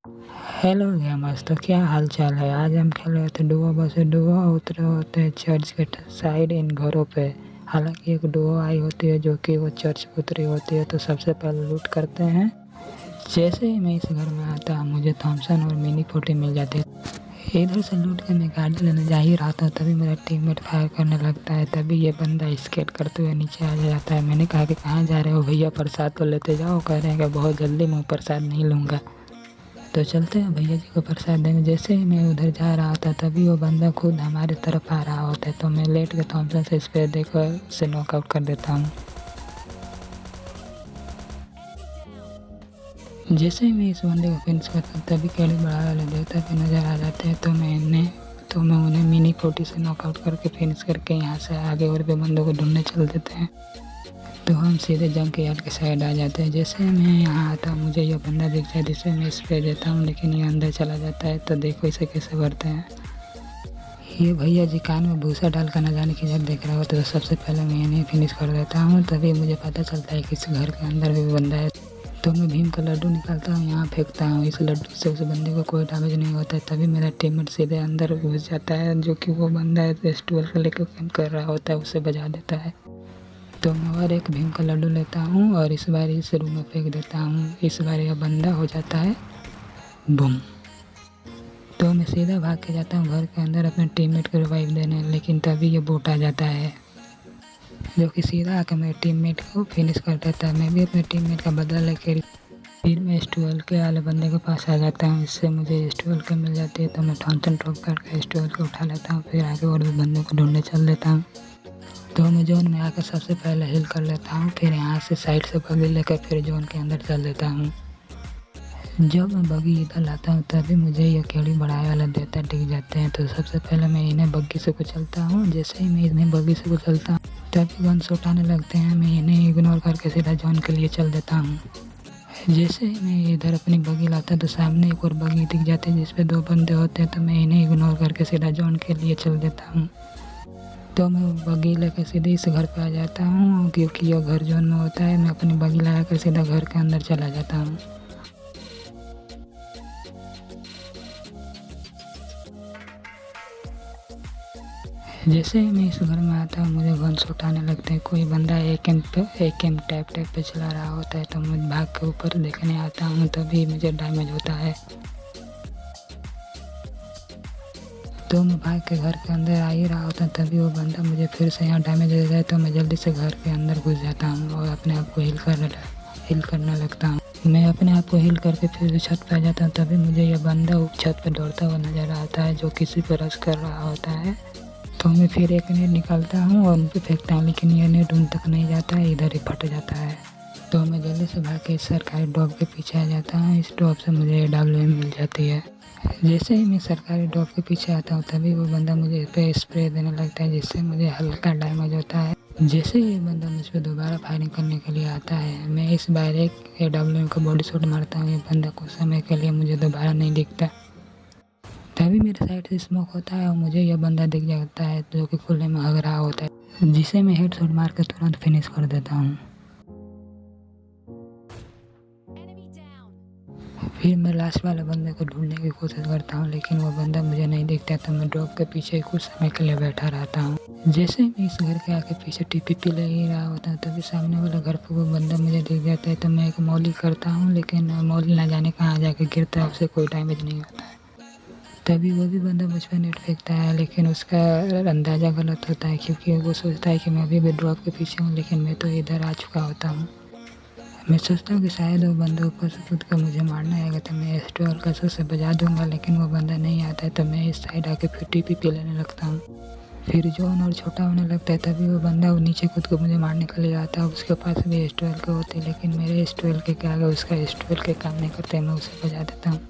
Hello gamers, तो क्या हाल चाल है। आज हम खेल रहे थे डुओ वर्सेस डुओ। उतरे होते हैं चर्च के साइड इन घरों पे। हालांकि एक डुओ आई होती है जो कि वो चर्च पे उतरी होती है। तो सबसे पहले लूट करते हैं। जैसे ही मैं इस घर में आता मुझे थॉमसन और मिनी 40 मिल जाती है। इधर से लूट के मैं गाड़ी लेने जा ही रहा था, तभी मेरा टीममेट फायर करने लगता है। तभी ये बंदा स्केट करते हुए नीचे आ जाता है। मैंने कहा कि कहाँ जा रहे हो भैया, प्रसाद तो लेते जाओ। कह रहे हैं कि बहुत जल्दी मैं प्रसाद नहीं लूँगा। तो चलते हैं भैया जी को प्रसाद देंगे। जैसे ही मैं उधर जा रहा था तभी वो बंदा खुद हमारे तरफ आ रहा होता है। तो मैं लेट के थॉमसन से स्प्रे देकर उसे नॉकआउट कर देता हूँ। जैसे ही मैं इस बंदे को फिनिश करता हूँ तभी केड़ी बढ़ा वाले देवता भी नज़र आ जाते हैं। तो मैं उन्हें मिनी 40 से नॉकआउट करके फिनिश करके यहाँ से आगे और भी बंदों को ढूंढने चल देते हैं। तो हम सीधे जंक यार्ड के साइड आ जाते हैं। जैसे मैं यहाँ आता मुझे यह बंदा दिख जाए जिसे मैं स्प्रे देता हूँ, लेकिन ये अंदर चला जाता है। तो देखो इसे कैसे भरते हैं। ये भैया जी कान में भूसा डाल कर न जाने की जब देख रहा होता है। तो सबसे पहले मैं इन्हें फिनिश कर देता हूँ। तभी मुझे पता चलता है कि इस घर के अंदर भी बंदा है। तो मैं भीम का लड्डू निकालता हूँ, यहाँ फेंकता हूँ। इस लड्डू से उस बंदे को कोई डैमेज नहीं होता है। तभी मेरा टीममेट सीधे अंदर घुस जाता है, जो कि वो बंदा है S12 को लेकर कैंप कर रहा होता है, उसे बजा देता है। तो मैं और एक भीम का लड्डू लेता हूँ और इस बार इस रूम में फेंक देता हूँ। इस बार यह बंदा हो जाता है बूम। तो मैं सीधा भाग के जाता हूँ घर के अंदर अपने टीममेट को रिवाइव देने, लेकिन तभी ये बोट आ जाता है जो कि सीधा आकर मेरे टीममेट को फिनिश कर देता है। मैं भी अपने टीममेट का बदला लेकर फिर मैं S12 के वाले बंदे के पास आ जाता हूँ। इससे मुझे S12 के मिल जाती है। तो मैं थॉमसन ड्रॉप करके S12 को उठा लेता हूँ। फिर आगे और भी बंदों को ढूंढने चल देता हूँ। तो मैं जोन में आकर सबसे पहले हिल कर लेता हूँ। फिर यहाँ से साइड से बगी लेकर फिर जोन के अंदर चल देता हूँ। जब मैं बगी इधर लाता हूँ तभी मुझे ये केड़ी बढ़ाए वाला देवता दिख जाते हैं। तो सबसे पहले मैं इन्हें बग्गी से कुचलता हूँ। जैसे ही मैं इन्हें बग्गी से कुचलता हूँ तभी गन शॉट आने लगते हैं। मैं इन्हें इग्नोर करके सीधा जोन के लिए चल देता हूँ। जैसे ही मैं इधर अपनी बगी लाता तो सामने एक और बगी दिख जाती है जिसपे 2 बंदे होते हैं। तो मैं इन्हें इग्नोर करके सीधा जोन के लिए चल देता हूँ। तो मैं बगी लेकर सीधे इस घर पे आ जाता हूँ, क्योंकि यह घर जोन में होता है। मैं अपनी बगी लगा कर सीधा घर के अंदर चला जाता हूँ। जैसे ही मैं इस घर में आता हूँ मुझे गन शॉट आने लगते हैं। कोई बंदा एक टैप पे चला रहा होता है। तो मैं भाग के ऊपर देखने आता हूँ, तभी मुझे डैमेज होता है। तो मैं भाग के घर के अंदर आ ही रहा होता हूँ, तभी वो बंदा मुझे फिर से यहाँ डैमेज दे देता है। तो मैं जल्दी से घर के अंदर घुस जाता हूँ और अपने आप को हील करने लगता हूँ। मैं अपने आप को हील करके फिर से छत पर आ जाता हूँ। तभी मुझे यह बंदा छत पर दौड़ता हुआ नजर आता है जो किसी पर रश कर रहा होता है। तो मैं फिर एक नेट निकालता हूँ और उन पर फेंकता हूँ, लेकिन यह नेट उन तक नहीं जाता है, इधर ही फट जाता है। तो मैं जल्दी से भाग के इस सरकारी ड्रॉप के पीछे आ जाता हूँ। इस ड्रॉप से मुझे AWM मिल जाती है। जैसे ही मैं सरकारी ड्रॉप के पीछे आता हूँ तभी वो बंदा मुझे पे स्प्रे देने लगता है, जिससे मुझे हल्का डैमेज होता है। जैसे ही ये बंदा मुझ पर दोबारा फायरिंग करने के लिए आता है मैं इस बार एक AWM का बॉडी शॉट मारता हूँ। ये बंदा कुछ समय के लिए मुझे दोबारा नहीं दिखता। तभी मेरे साइड से स्मोक होता है और मुझे यह बंदा दिख जाता है जो कि खुले में हग रहा होता है, जिसे मैं हेडशॉट मार कर तुरंत फिनिश कर देता हूँ। फिर मैं लास्ट वाले बंदे को ढूंढने की कोशिश करता हूँ, लेकिन वो बंदा मुझे नहीं दिखता। तो मैं ड्रॉप के पीछे कुछ समय के लिए बैठा रहता हूँ। जैसे मैं इस घर के आगे पीछे TPP ले ही रहा होता है तभी सामने वाले घर पर वो बंदा मुझे दिख जाता है। तो मैं एक मौली करता हूँ, लेकिन मौली ना जाने कहाँ जाके गिरता है, उससे कोई डैमेज नहीं होता है। तभी वो भी बंदा मुझ पर नेट फेंकता है, लेकिन उसका अंदाज़ा गलत होता है, क्योंकि वो सोचता है कि मैं अभी भी ड्रॉप के पीछे हूँ, लेकिन मैं तो इधर आ चुका होता हूँ। मैं सोचता हूँ कि शायद वो बंदा ऊपर से कूद कर मुझे मारना आएगा तो मैं S12 का से बजा दूंगा, लेकिन वो बंदा नहीं आता है। तो मैं इस साइड आके फिर TPP लेने लगता हूँ। फिर जोन और छोटा होने लगता है तभी वो बंदा वो नीचे कूद कर मुझे मारने के लिए आता है। उसके पास भी S12 के होते हैं, लेकिन मेरे S12 के क्या आगे उसका S12 के काम नहीं करते, मैं उसे बजा देता हूँ।